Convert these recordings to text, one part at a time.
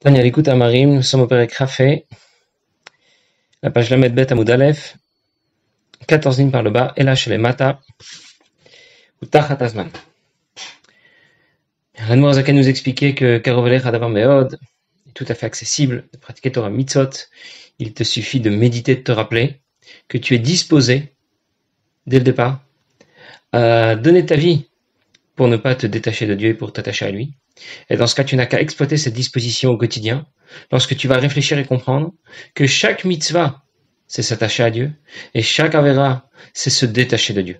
Tania l'écoute à Marim, nous sommes au Pérec Rafé, la page Lamed Bet Amoud Aleph, 14 lignes par le bas, et là chez les Mata, ou Tachat Azman. L'Admour Zaken nous expliquait que Karovelech Adavar Meod est tout à fait accessible de pratiquer Torah Mitzvot. Il te suffit de méditer, de te rappeler que tu es disposé, dès le départ, à donner ta vie pour ne pas te détacher de Dieu et pour t'attacher à lui. Et dans ce cas, tu n'as qu'à exploiter cette disposition au quotidien, lorsque tu vas réfléchir et comprendre que chaque mitzvah, c'est s'attacher à Dieu, et chaque avera, c'est se détacher de Dieu.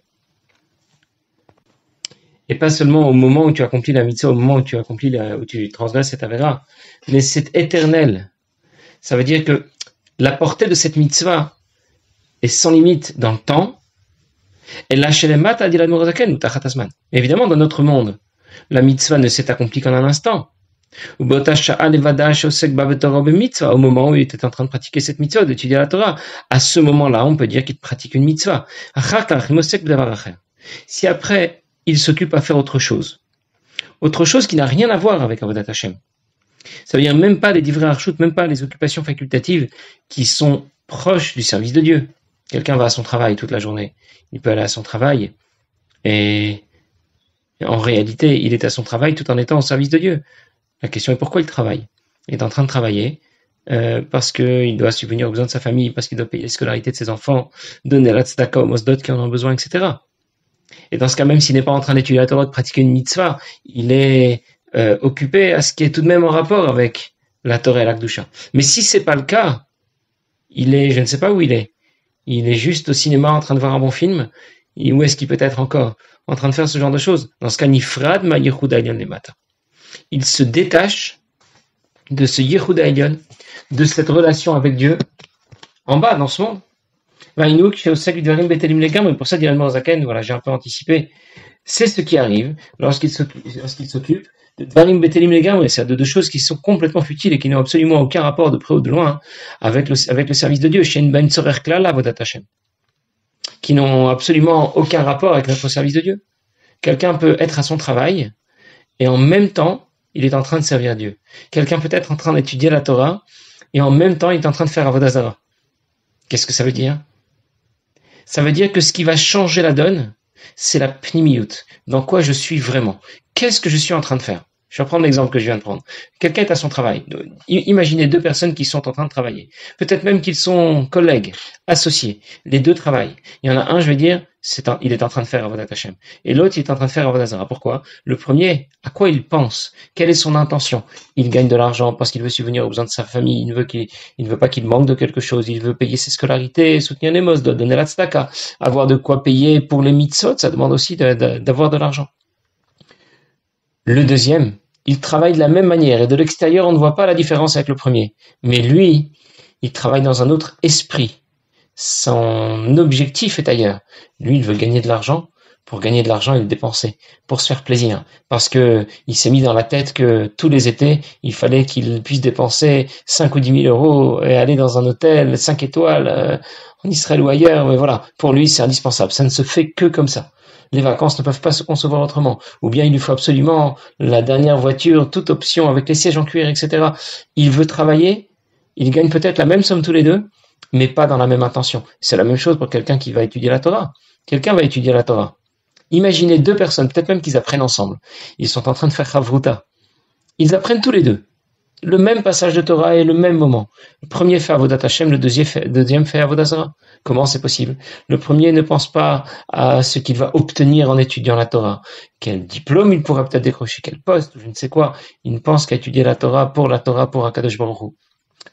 Et pas seulement au moment où tu accomplis la mitzvah, au moment où tu transgresses cette avera, mais c'est éternel. Ça veut dire que la portée de cette mitzvah est sans limite dans le temps, et la shelemat a dit l'Admour Zaken ou Tachat Azman. Évidemment, dans notre monde, la mitzvah ne s'est accomplie qu'en un instant. Au moment où il était en train de pratiquer cette mitzvah, d'étudier la Torah, à ce moment-là, on peut dire qu'il pratique une mitzvah. Si après, il s'occupe à faire autre chose qui n'a rien à voir avec Avodat Hashem, ça veut dire même pas les divrei harshut, même pas les occupations facultatives qui sont proches du service de Dieu. Quelqu'un va à son travail toute la journée, il peut aller à son travail et en réalité, il est à son travail tout en étant au service de Dieu. La question est pourquoi il travaille. Il est en train de travailler parce qu'il doit subvenir aux besoins de sa famille, parce qu'il doit payer la scolarité de ses enfants, donner la tzedaka aux mosdot qui en ont besoin, etc. Et dans ce cas, même s'il n'est pas en train d'étudier la Torah, de pratiquer une mitzvah, il est occupé à ce qui est tout de même en rapport avec la Torah et l'Akdusha. Mais si c'est pas le cas, je ne sais pas où il est. Il est juste au cinéma en train de voir un bon film. Et où est-ce qu'il peut être encore en train de faire ce genre de choses? Dans ce cas, Nifrad ma Yehuda Elyon les Mata. Il se détache de ce Yehuda Elyon, de cette relation avec Dieu, en bas, dans ce monde. Vainouk, chez Osek Dvarim Betelim Legam, et pour ça, dit l'Admour Zaken, voilà, j'ai un peu anticipé. C'est ce qui arrive lorsqu'il s'occupe de Dvarim Betelim Legam, c'est de deux choses qui sont complètement futiles et qui n'ont absolument aucun rapport de près ou de loin avec le service de Dieu, chez Ben Tzorer Klal Avodat Hashem, qui n'ont absolument aucun rapport avec notre service de Dieu. Quelqu'un peut être à son travail et en même temps, il est en train de servir Dieu. Quelqu'un peut être en train d'étudier la Torah et en même temps, il est en train de faire Avodah Zarah. Qu'est-ce que ça veut dire? Ça veut dire que ce qui va changer la donne, c'est la pnimiyut. Dans quoi je suis vraiment? Qu'est-ce que je suis en train de faire? Je vais prendre l'exemple que je viens de prendre. Quelqu'un est à son travail. Imaginez deux personnes qui sont en train de travailler. Peut-être même qu'ils sont collègues, associés. Les deux travaillent. Il y en a un, je vais dire, il est en train de faire Avodat Hashem. Et l'autre, il est en train de faire Avodah Zarah. Pourquoi? Le premier, à quoi il pense? Quelle est son intention? Il gagne de l'argent parce qu'il veut subvenir aux besoins de sa famille. Il ne veut pas qu'il manque de quelque chose. Il veut payer ses scolarités, soutenir les mosdot, donner la tzedaka, avoir de quoi payer pour les mitzvot. Ça demande aussi d'avoir de l'argent. Le deuxième, il travaille de la même manière et de l'extérieur, on ne voit pas la différence avec le premier. Mais lui, il travaille dans un autre esprit. Son objectif est ailleurs. Lui, il veut gagner de l'argent. Pour gagner de l'argent, il le dépenser pour se faire plaisir. Parce que il s'est mis dans la tête que tous les étés, il fallait qu'il puisse dépenser 5 ou 10 000 euros et aller dans un hôtel 5 étoiles en Israël ou ailleurs. Mais voilà, pour lui, c'est indispensable. Ça ne se fait que comme ça. Les vacances ne peuvent pas se concevoir autrement. Ou bien il lui faut absolument la dernière voiture, toute option avec les sièges en cuir, etc. Il veut travailler, il gagne peut-être la même somme tous les deux, mais pas dans la même intention. C'est la même chose pour quelqu'un qui va étudier la Torah. Quelqu'un va étudier la Torah. Imaginez deux personnes, peut-être même qu'ils apprennent ensemble. Ils sont en train de faire Chavruta. Ils apprennent tous les deux le même passage de Torah et le même moment. Le premier fait Avodat Hashem, le deuxième fait Avodah Zarah. Comment c'est possible? Le premier ne pense pas à ce qu'il va obtenir en étudiant la Torah. Quel diplôme il pourra peut-être décrocher, quel poste, je ne sais quoi. Il ne pense qu'à étudier la Torah, pour Akadosh Baruch Hu.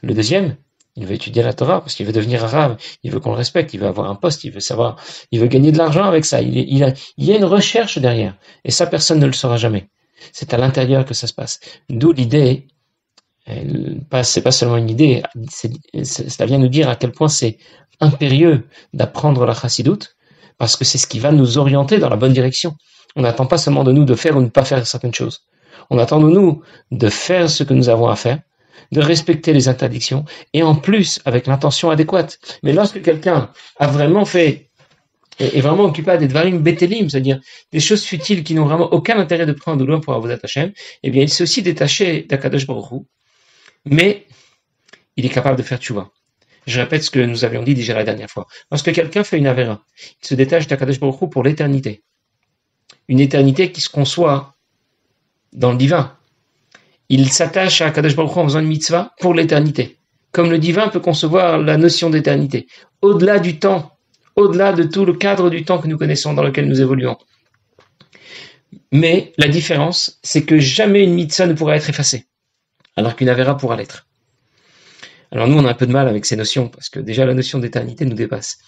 Le deuxième, il veut étudier la Torah parce qu'il veut devenir arabe, il veut qu'on le respecte, il veut avoir un poste, il veut gagner de l'argent avec ça. Il y a une recherche derrière. Et ça, personne ne le saura jamais. C'est à l'intérieur que ça se passe. D'où l'idée, c'est pas seulement une idée, ça vient nous dire à quel point c'est impérieux d'apprendre la chassidoute, parce que c'est ce qui va nous orienter dans la bonne direction. On n'attend pas seulement de nous de faire ou de ne pas faire certaines choses. On attend de nous de faire ce que nous avons à faire, de respecter les interdictions, et en plus avec l'intention adéquate. Mais lorsque quelqu'un a vraiment fait est vraiment occupé à des dvarim betelim, c'est-à-dire des choses futiles qui n'ont vraiment aucun intérêt de prendre de loin pour Avodat Hashem, eh bien il s'est aussi détaché d'Akadosh Baruch Hu. mais il est capable de faire tchouva. Je répète ce que nous avions dit déjà la dernière fois. Lorsque quelqu'un fait une avéra, il se détache d'Akadosh Baruch Hu pour l'éternité. Une éternité qui se conçoit dans le divin. Il s'attache à Akadosh Baruch Hu en faisant une mitzvah pour l'éternité. Comme le divin peut concevoir la notion d'éternité. Au-delà du temps, au-delà de tout le cadre du temps que nous connaissons, dans lequel nous évoluons. Mais la différence, c'est que jamais une mitzvah ne pourra être effacée, alors qu'une avéra pourra l'être. Alors nous, on a un peu de mal avec ces notions, parce que déjà la notion d'éternité nous dépasse.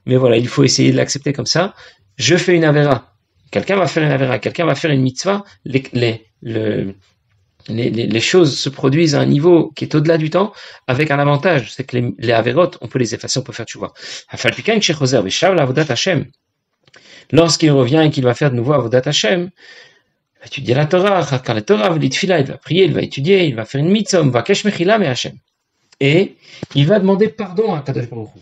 Mais voilà, il faut essayer de l'accepter comme ça. Je fais une avéra. Quelqu'un va faire une avéra, quelqu'un va faire une mitzvah. Les choses se produisent à un niveau qui est au-delà du temps, avec un avantage, c'est que les avérotes, on peut les effacer, on peut faire tchouva. Lorsqu'il revient et qu'il va faire de nouveau avodat Hashem, il va étudier la Torah, il va prier, il va étudier, il va faire une mitzvah, il va kesh mechila me Hashem. Et il va demander pardon à Kadosh Baruch Hu.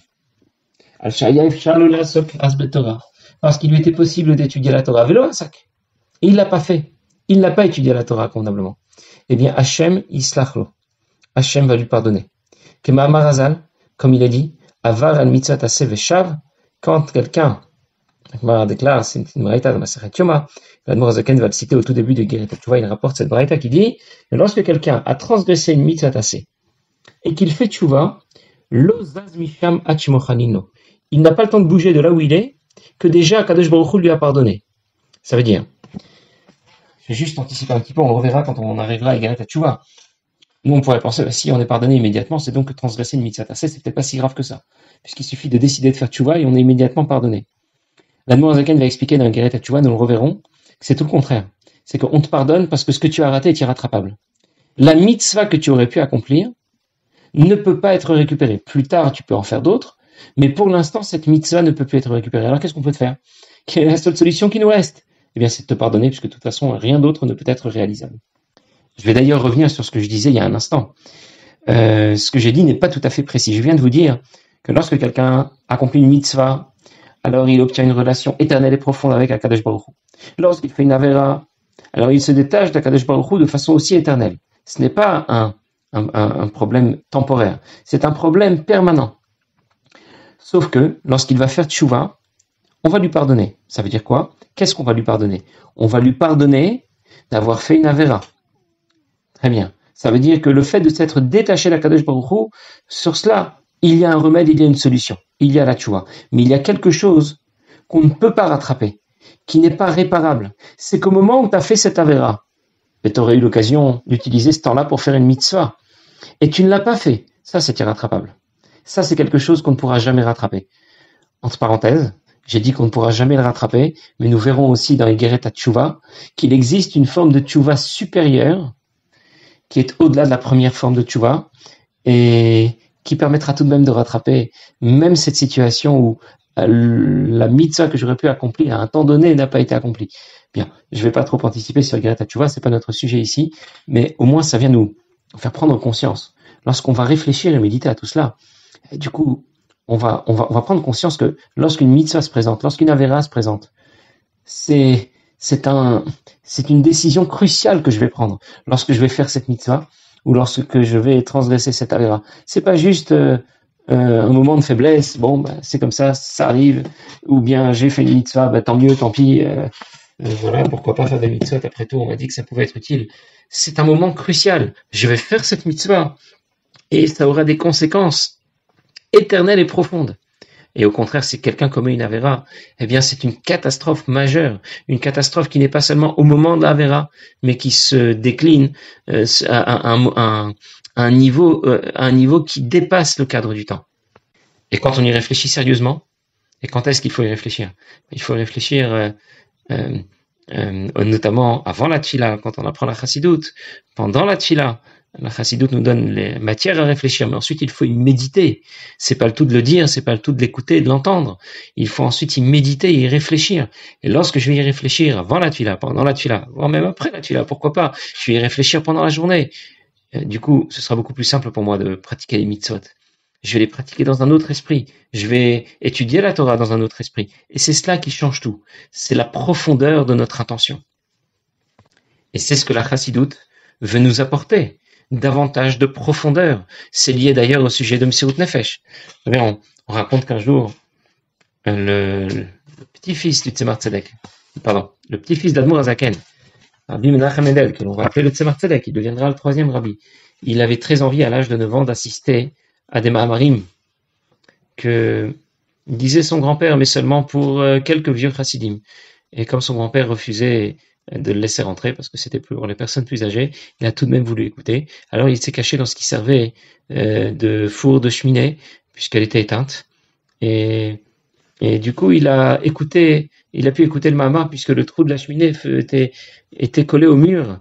Parce qu'il lui était possible d'étudier la Torah. Velo Hasak. Il l'a pas fait. Il n'a pas étudié la Torah convenablement. Eh bien, Hashem Yislachlo. Hashem va lui pardonner. Kema Marazal, comme il a dit, Avar al mitzvah taseh veshav, quand quelqu'un, Gemara déclare, c'est une braïta dans Masechet Yoma, l'Admor Zaken va le citer au tout début de Geret HaTshuva, il rapporte cette braïta qui dit, lorsque quelqu'un a transgressé une mitzvah taseh, et qu'il fait tchouva, lo zaz misham hachmochanino. Il n'a pas le temps de bouger de là où il est, que déjà Kadosh Baruch Hu lui a pardonné. Ça veut dire, je vais juste anticiper un petit peu, on le reverra quand on arrivera à Geret HaTshuva. Nous, on pourrait penser, si on est pardonné immédiatement, c'est donc que transgresser une mitzvah taseh, c'est peut-être pas si grave que ça. Puisqu'il suffit de décider de faire tchouva et on est immédiatement pardonné. L'Admor Zaken va expliquer dans Geret HaTshuva, nous le reverrons, que c'est tout le contraire. C'est qu'on te pardonne parce que ce que tu as raté est irrattrapable. La mitzvah que tu aurais pu accomplir ne peut pas être récupérée. Plus tard, tu peux en faire d'autres, mais pour l'instant, cette mitzvah ne peut plus être récupérée. Alors, qu'est-ce qu'on peut te faire? Quelle est la seule solution qui nous reste? Eh bien, c'est de te pardonner, puisque de toute façon, rien d'autre ne peut être réalisable. Je vais d'ailleurs revenir sur ce que je disais il y a un instant. Ce que j'ai dit n'est pas tout à fait précis. Je viens de vous dire que lorsque quelqu'un accomplit une mitzvah, alors il obtient une relation éternelle et profonde avec Akadosh Baruch Hu. Lorsqu'il fait une avéra, alors il se détache d'Akadosh Baruch Hu de façon aussi éternelle. Ce n'est pas un problème temporaire, c'est un problème permanent. Sauf que lorsqu'il va faire tchouva, on va lui pardonner. Ça veut dire quoi? Qu'est-ce qu'on va lui pardonner? On va lui pardonner d'avoir fait une avéra. Très bien. Ça veut dire que le fait de s'être détaché d'Akadosh Baruch Hu, sur cela, il y a un remède, il y a une solution. Il y a la tchouva. Mais il y a quelque chose qu'on ne peut pas rattraper, qui n'est pas réparable. C'est qu'au moment où tu as fait cette avéra, et tu aurais eu l'occasion d'utiliser ce temps-là pour faire une mitzvah, et tu ne l'as pas fait, ça c'est irrattrapable. Ça c'est quelque chose qu'on ne pourra jamais rattraper. Entre parenthèses, j'ai dit qu'on ne pourra jamais le rattraper, mais nous verrons aussi dans les Geret HaTshuva qu'il existe une forme de tchouva supérieure, qui est au-delà de la première forme de tchouva, et qui permettra tout de même de rattraper même cette situation où la mitzvah que j'aurais pu accomplir à un temps donné n'a pas été accomplie. Bien, je ne vais pas trop anticiper sur Geret HaTshuva, c'est pas notre sujet ici, mais au moins ça vient nous faire prendre conscience. Lorsqu'on va réfléchir et méditer à tout cela, et du coup, on va prendre conscience que lorsqu'une mitzvah se présente, lorsqu'une avéra se présente, c'est une décision cruciale que je vais prendre lorsque je vais faire cette mitzvah ou lorsque je vais transgresser cette avéra. C'est pas juste un moment de faiblesse, bon, c'est comme ça arrive, ou bien j'ai fait une mitzvah, tant mieux, tant pis, voilà, pourquoi pas faire des mitzvahs, après tout, on m'a dit que ça pouvait être utile. C'est un moment crucial. Je vais faire cette mitzvah et ça aura des conséquences éternelles et profondes. Et au contraire, si quelqu'un commet une avéra, eh bien, c'est une catastrophe majeure. Une catastrophe qui n'est pas seulement au moment de l'avéra, mais qui se décline à un niveau qui dépasse le cadre du temps. Et quand on y réfléchit sérieusement, et quand est-ce qu'il faut y réfléchir? Il faut réfléchir notamment avant la tchila, quand on apprend la chassidoute, pendant la tchila. La chassidoute nous donne les matières à réfléchir, mais ensuite il faut y méditer. C'est pas le tout de le dire, c'est pas le tout de l'écouter, de l'entendre. Il faut ensuite y méditer et y réfléchir. Et lorsque je vais y réfléchir avant la tchila, pendant la tchila, voire même après la tchila, pourquoi pas, je vais y réfléchir pendant la journée. Du coup, ce sera beaucoup plus simple pour moi de pratiquer les mitzvot. Je vais les pratiquer dans un autre esprit. Je vais étudier la Torah dans un autre esprit. Et c'est cela qui change tout. C'est la profondeur de notre intention. Et c'est ce que la chassidoute veut nous apporter. davantage de profondeur. C'est lié d'ailleurs au sujet de Msirut Nefesh. On raconte qu'un jour, le petit-fils du Tzemar Tzedek, le petit-fils d'Admour Azaken, Rabbi Menachem Mendel, que l'on va appeler le Tzemar Tzedek, il deviendra le troisième rabbi. Il avait très envie, à l'âge de 9 ans, d'assister à des Mahamarim que disait son grand-père, mais seulement pour quelques vieux chassidim. Et comme son grand-père refusait de le laisser rentrer, parce que c'était pour les personnes plus âgées, il a tout de même voulu écouter. Alors il s'est caché dans ce qui servait de four de cheminée, puisqu'elle était éteinte. Et du coup, il a pu écouter le Mahamar, puisque le trou de la cheminée était collé au mur,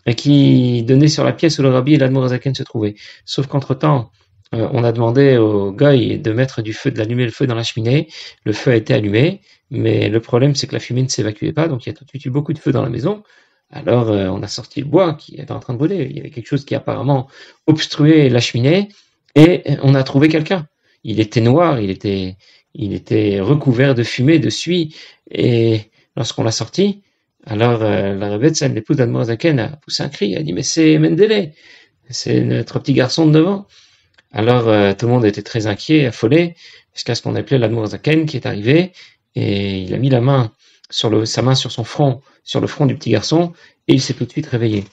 et qui donnait sur la pièce où le rabbi et l'Admour Azaken se trouvaient. Sauf qu'entre-temps, on a demandé au goy de mettre du feu, d'allumer le feu dans la cheminée. Le feu a été allumé, mais le problème c'est que la fumée ne s'évacuait pas, donc il y a tout de suite eu beaucoup de feu dans la maison. Alors on a sorti le bois qui était en train de brûler. Il y avait quelque chose qui apparemment obstruait la cheminée, et on a trouvé quelqu'un. Il était noir, il était recouvert de fumée, de suie, et lorsqu'on l'a sorti, alors la Rebbetzin, l'épouse d'Admour Azaken, a poussé un cri, elle a dit mais c'est Mendele, c'est notre petit garçon de 9 ans. Alors tout le monde était très inquiet, affolé, jusqu'à ce qu'on appelait l'Admour Zaken qui est arrivé, et il a mis sa main sur son front, sur le front du petit garçon, et il s'est tout de suite réveillé.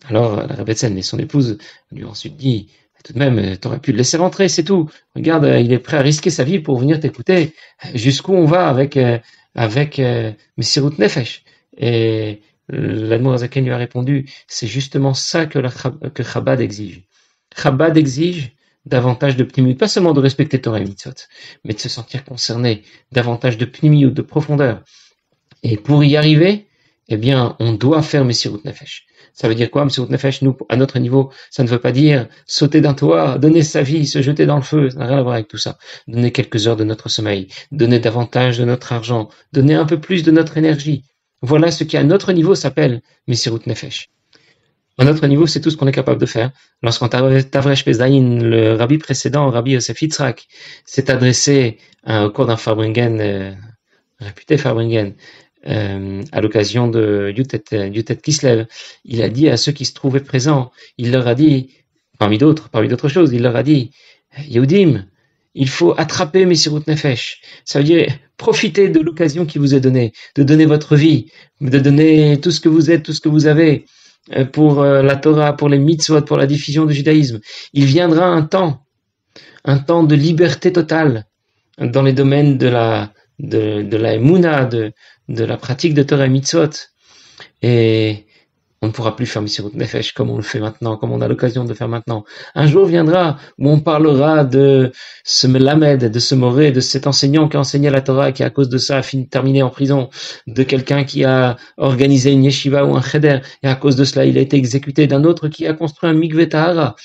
Alors la Rebbetzin et son épouse lui ont ensuite dit, tout de même, t'aurais pu le laisser rentrer, c'est tout. Regarde, il est prêt à risquer sa vie pour venir t'écouter. Jusqu'où on va avec Messirut Nefesh? Et l'Admour Zaken lui a répondu, c'est justement ça que Chabad exige. Chabad exige davantage de pnimiout, pas seulement de respecter Torah et Mitzvot, mais de se sentir concerné, davantage de pnimiout, de profondeur. Et pour y arriver, eh bien, on doit faire Messirut Nefesh. Ça veut dire quoi, Messirut Nefesh? Nous, à notre niveau, ça ne veut pas dire sauter d'un toit, donner sa vie, se jeter dans le feu, ça n'a rien à voir avec tout ça. Donner quelques heures de notre sommeil, donner davantage de notre argent, donner un peu plus de notre énergie. Voilà ce qui, à notre niveau, s'appelle Messirut Nefesh. À notre niveau, c'est tout ce qu'on est capable de faire. Lorsqu'en Tavresh Pezaïn, le rabbi précédent, Rabbi Yosef Yitzhak, s'est adressé au cours d'un Farbringen, réputé Farbringen, à l'occasion de Yutet Kislev, il a dit à ceux qui se trouvaient présents, il leur a dit, parmi d'autres choses, il leur a dit, Yehudim, il faut attraper Messirut Nefesh. Ça veut dire profiter de l'occasion qui vous est donnée, de donner votre vie, de donner tout ce que vous êtes, tout ce que vous avez, pour la Torah, pour les mitzvot, pour la diffusion du judaïsme. Il viendra un temps de liberté totale dans les domaines de la Emouna, de la pratique de Torah et mitzvot. Et on ne pourra plus faire Messirut Nefesh comme on le fait maintenant, comme on a l'occasion de faire maintenant. Un jour viendra où on parlera de ce Melamed, de ce Moré, de cet enseignant qui a enseigné la Torah et qui à cause de ça a terminé en prison, de quelqu'un qui a organisé une yeshiva ou un cheder et à cause de cela il a été exécuté, d'un autre qui a construit un mikvé tahara,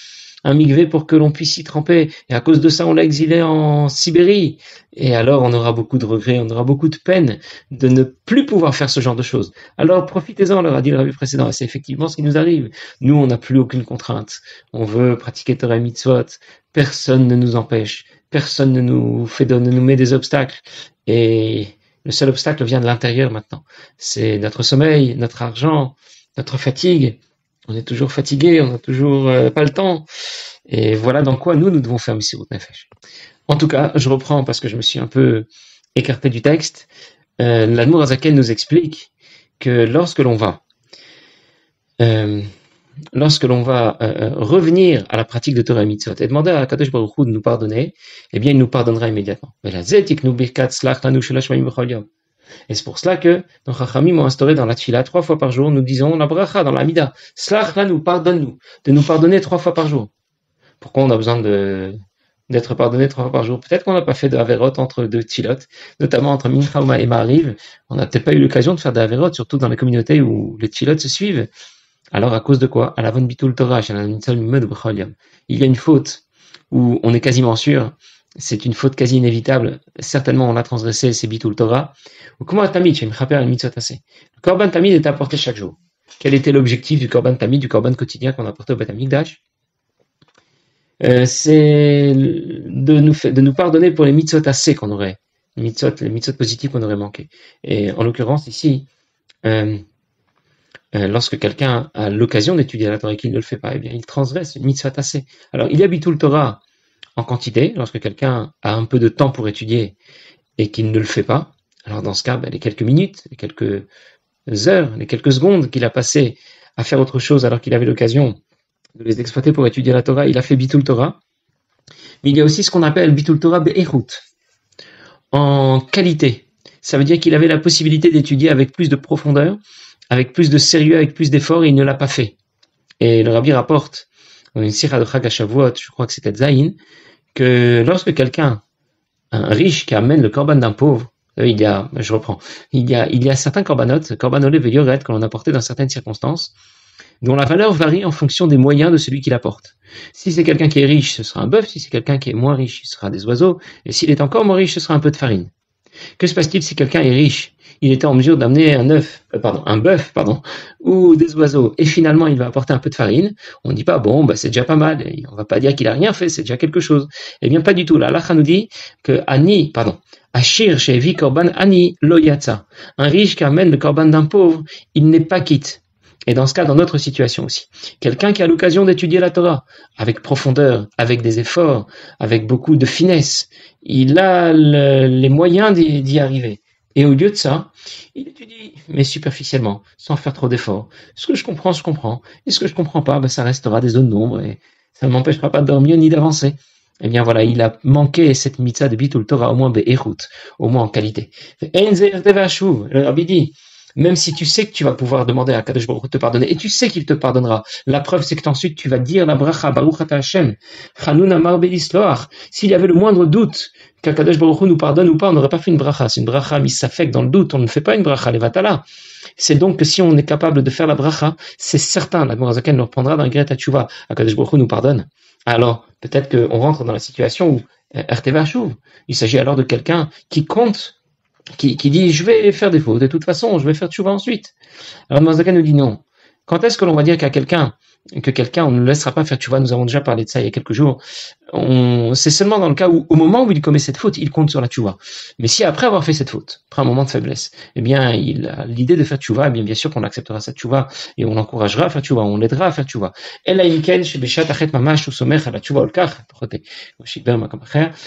un mikvé pour que l'on puisse y tremper, et à cause de ça on l'a exilé en Sibérie. Et alors on aura beaucoup de regrets, on aura beaucoup de peine de ne plus pouvoir faire ce genre de choses. Alors profitez-en, leur a dit le rabbi précédent, et c'est effectivement ce qui nous arrive. Nous, on n'a plus aucune contrainte. On veut pratiquer Torah et Mitzvot, personne ne nous empêche, personne ne nous met des obstacles. Et le seul obstacle vient de l'intérieur maintenant. C'est notre sommeil, notre argent, notre fatigue. On est toujours fatigué, on n'a toujours pas le temps. Et voilà dans quoi nous devons faire Messirut Nefesh. En tout cas, je reprends parce que je me suis un peu écarté du texte. L'Admour Azaken nous explique que lorsque l'on va revenir à la pratique de Torah et Mitzvot et demander à Kadosh Baruch Hu de nous pardonner, eh bien il nous pardonnera immédiatement. Et c'est pour cela que nos Chachamim ont instauré dans la Tfila 3 fois par jour, nous disons la bracha dans la Mida, Slach lanu, pardonne-nous, de nous pardonner 3 fois par jour. Pourquoi on a besoin d'être pardonné 3 fois par jour? Peut-être qu'on n'a pas fait de Averot entre deux Tfilot, notamment entre Mincha et Ma'ariv. On n'a peut-être pas eu l'occasion de faire de Averot, surtout dans les communautés où les Tfilot se suivent. Alors à cause de quoi? À la von bitul Torah, il y a une faute où on est quasiment sûr, c'est une faute quasi inévitable, certainement on l'a transgressé, c'est bitul Torah. Ou comment tamid, chez Mchaper et Mitzvot assez. Le Korban Tamid est apporté chaque jour. Quel était l'objectif du Korban Tamid, du Korban quotidien qu'on apportait au Beth Amikdash? C'est de nous pardonner pour les mitzvot assez qu'on aurait, les mitzvot positifs qu'on aurait manqué. Et en l'occurrence ici, lorsque quelqu'un a l'occasion d'étudier la Torah et qu'il ne le fait pas, eh bien, il transgresse une mitzvah tassée. Alors, il y a bitul Torah en quantité, lorsque quelqu'un a un peu de temps pour étudier et qu'il ne le fait pas. Alors, dans ce cas, les quelques minutes, les quelques heures, les quelques secondes qu'il a passées à faire autre chose alors qu'il avait l'occasion de les exploiter pour étudier la Torah, il a fait bitul Torah. Mais il y a aussi ce qu'on appelle bitul Torah be'echut, en qualité. Ça veut dire qu'il avait la possibilité d'étudier avec plus de profondeur, avec plus de sérieux, avec plus d'effort, et il ne l'a pas fait. Et le Rabbi rapporte, dans une sira de Chag HaShavuot, je crois que c'était Zayin, que lorsque quelqu'un, un riche qui amène le korban d'un pauvre, il y a certains korbanot, korbanolé veyoret, que l'on a porté dans certaines circonstances, dont la valeur varie en fonction des moyens de celui qui la porte. Si c'est quelqu'un qui est riche, ce sera un bœuf. Si c'est quelqu'un qui est moins riche, ce sera des oiseaux. Et s'il est encore moins riche, ce sera un peu de farine. Que se passe-t-il si quelqu'un est riche? Il était en mesure d'amener un bœuf, ou des oiseaux, et finalement il va apporter un peu de farine. On ne dit pas, c'est déjà pas mal, et on va pas dire qu'il a rien fait, c'est déjà quelque chose. Eh bien, pas du tout. La halakha nous dit que Ashir she'evi korban ani lo yatsa. Un riche qui amène le korban d'un pauvre, il n'est pas quitte. Et dans ce cas, dans notre situation aussi, quelqu'un qui a l'occasion d'étudier la Torah avec profondeur, avec des efforts, avec beaucoup de finesse, il a les moyens d'y arriver. Et au lieu de ça, il étudie, mais superficiellement, sans faire trop d'efforts. Ce que je comprends, je comprends. Et ce que je comprends pas, ça restera des zones d'ombre et ça ne m'empêchera pas de dormir ni d'avancer. Eh bien voilà, il a manqué cette mitzvah de bitul Torah, au moins be'echut, au moins en qualité. Le Rabbi dit, même si tu sais que tu vas pouvoir demander à Kadosh Baruch Hu de te pardonner, et tu sais qu'il te pardonnera, la preuve c'est que ensuite tu vas dire la bracha, Baruch Ata Hashem, Chanun Amar Belisloach. S'il y avait le moindre doute qu'Akadosh Baruch Hu nous pardonne ou pas, on n'aurait pas fait une bracha. C'est une bracha misafek dans le doute, on ne fait pas une bracha levatala. C'est donc que si on est capable de faire la bracha, c'est certain, la Morazaken nous reprendra dans Gret Hatshuva, Akadosh Baruch Hu nous pardonne. Alors, peut-être qu'on rentre dans la situation où RTV Shuv, il s'agit alors de quelqu'un qui compte, qui dit je vais faire des fautes, de toute façon je vais faire tchouva ensuite. Alors Mazaka nous dit non. Quand est-ce que l'on va dire que quelqu'un on ne le laissera pas faire tchouva? Nous avons déjà parlé de ça il y a quelques jours. C'est seulement dans le cas où au moment où il commet cette faute, il compte sur la tchouva. Mais si après avoir fait cette faute, après un moment de faiblesse, eh bien il a l'idée de faire tchouva, eh bien sûr qu'on acceptera sa tchouva et on l'encouragera à faire tchouva, on l'aidera à faire tchouva.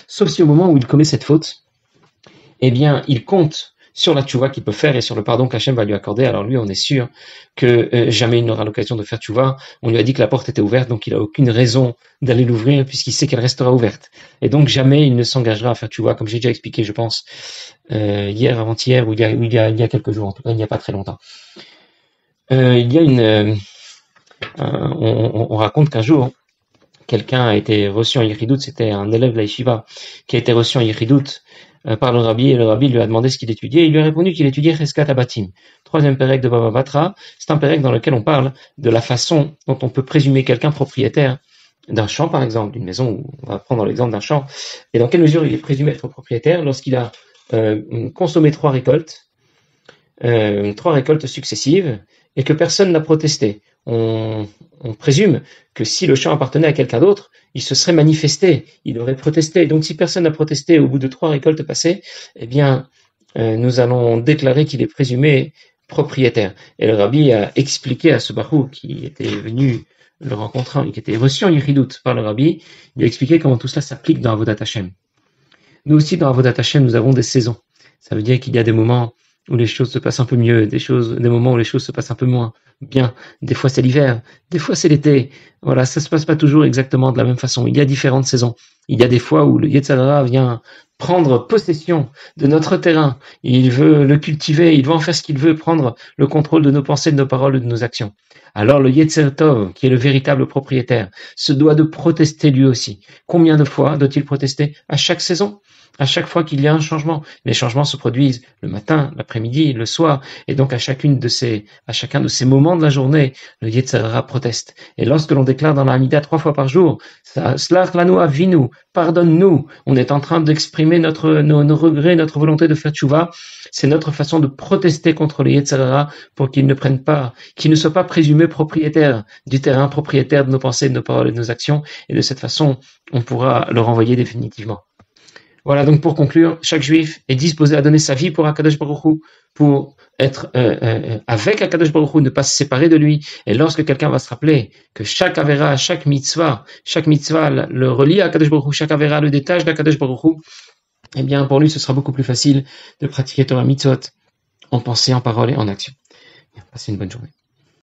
Sauf si au moment où il commet cette faute, eh bien, il compte sur la tchouva qu'il peut faire et sur le pardon qu'Hachem va lui accorder. Alors lui, on est sûr que jamais il n'aura l'occasion de faire tchouva. On lui a dit que la porte était ouverte, donc il n'a aucune raison d'aller l'ouvrir puisqu'il sait qu'elle restera ouverte. Et donc jamais il ne s'engagera à faire tchouva, comme j'ai déjà expliqué, je pense, hier, avant-hier, ou il y a quelques jours, en tout cas, il n'y a pas très longtemps. On raconte qu'un jour, quelqu'un a été reçu en Yichidout, c'était un élève de la Yeshiva qui a été reçu en Yichidout par le Rabbi, et le Rabbi lui a demandé ce qu'il étudiait, il lui a répondu qu'il étudiait Cheskat Abatim. Troisième pérec de Baba Batra, c'est un pérec dans lequel on parle de la façon dont on peut présumer quelqu'un propriétaire d'un champ, par exemple, d'une maison, on va prendre l'exemple d'un champ, et dans quelle mesure il est présumé être propriétaire lorsqu'il a consommé trois récoltes successives, et que personne n'a protesté. On présume que si le champ appartenait à quelqu'un d'autre, il se serait manifesté, il aurait protesté. Donc si personne n'a protesté au bout de 3 récoltes passées, eh bien, nous allons déclarer qu'il est présumé propriétaire. Et le Rabbi a expliqué à ce Bahou qui était venu le rencontrer, qui était reçu en Yichidout par le Rabbi, il a expliqué comment tout cela s'applique dans Avodat Hashem. Nous aussi, dans Avodat Hashem, nous avons des saisons. Ça veut dire qu'il y a des moments où les choses se passent un peu mieux, des moments où les choses se passent un peu moins bien. Des fois c'est l'hiver, des fois c'est l'été. Voilà, ça se passe pas toujours exactement de la même façon. Il y a différentes saisons. Il y a des fois où le Yetzer Hara vient prendre possession de notre terrain. Il veut le cultiver, il veut en faire ce qu'il veut, prendre le contrôle de nos pensées, de nos paroles, de nos actions. Alors le Yetzer Tov, qui est le véritable propriétaire, se doit de protester lui aussi. Combien de fois doit-il protester? À chaque saison? À chaque fois qu'il y a un changement, les changements se produisent le matin, l'après-midi, le soir, et donc à chacun de ces moments de la journée, le Yetzer Hara proteste. Et lorsque l'on déclare dans la Hamida 3 fois par jour, Slach lanu avinu, pardonne-nous, on est en train d'exprimer nos regrets, notre volonté de faire tchouva, c'est notre façon de protester contre le Yetzer Hara pour qu'il ne soit pas présumé propriétaire du terrain, propriétaire de nos pensées, de nos paroles et de nos actions, et de cette façon, on pourra le renvoyer définitivement. Voilà, donc pour conclure, chaque juif est disposé à donner sa vie pour Akadosh Baruch Hu, pour être avec Akadosh Baruch Hu, ne pas se séparer de lui. Et lorsque quelqu'un va se rappeler que chaque Avera, chaque mitzvah le relie à Akadosh Baruch Hu, chaque Avera le détache d'Akadosh Baruch Hu, eh bien pour lui ce sera beaucoup plus facile de pratiquer Torah mitzvot en pensée, en parole et en action. Passez une bonne journée.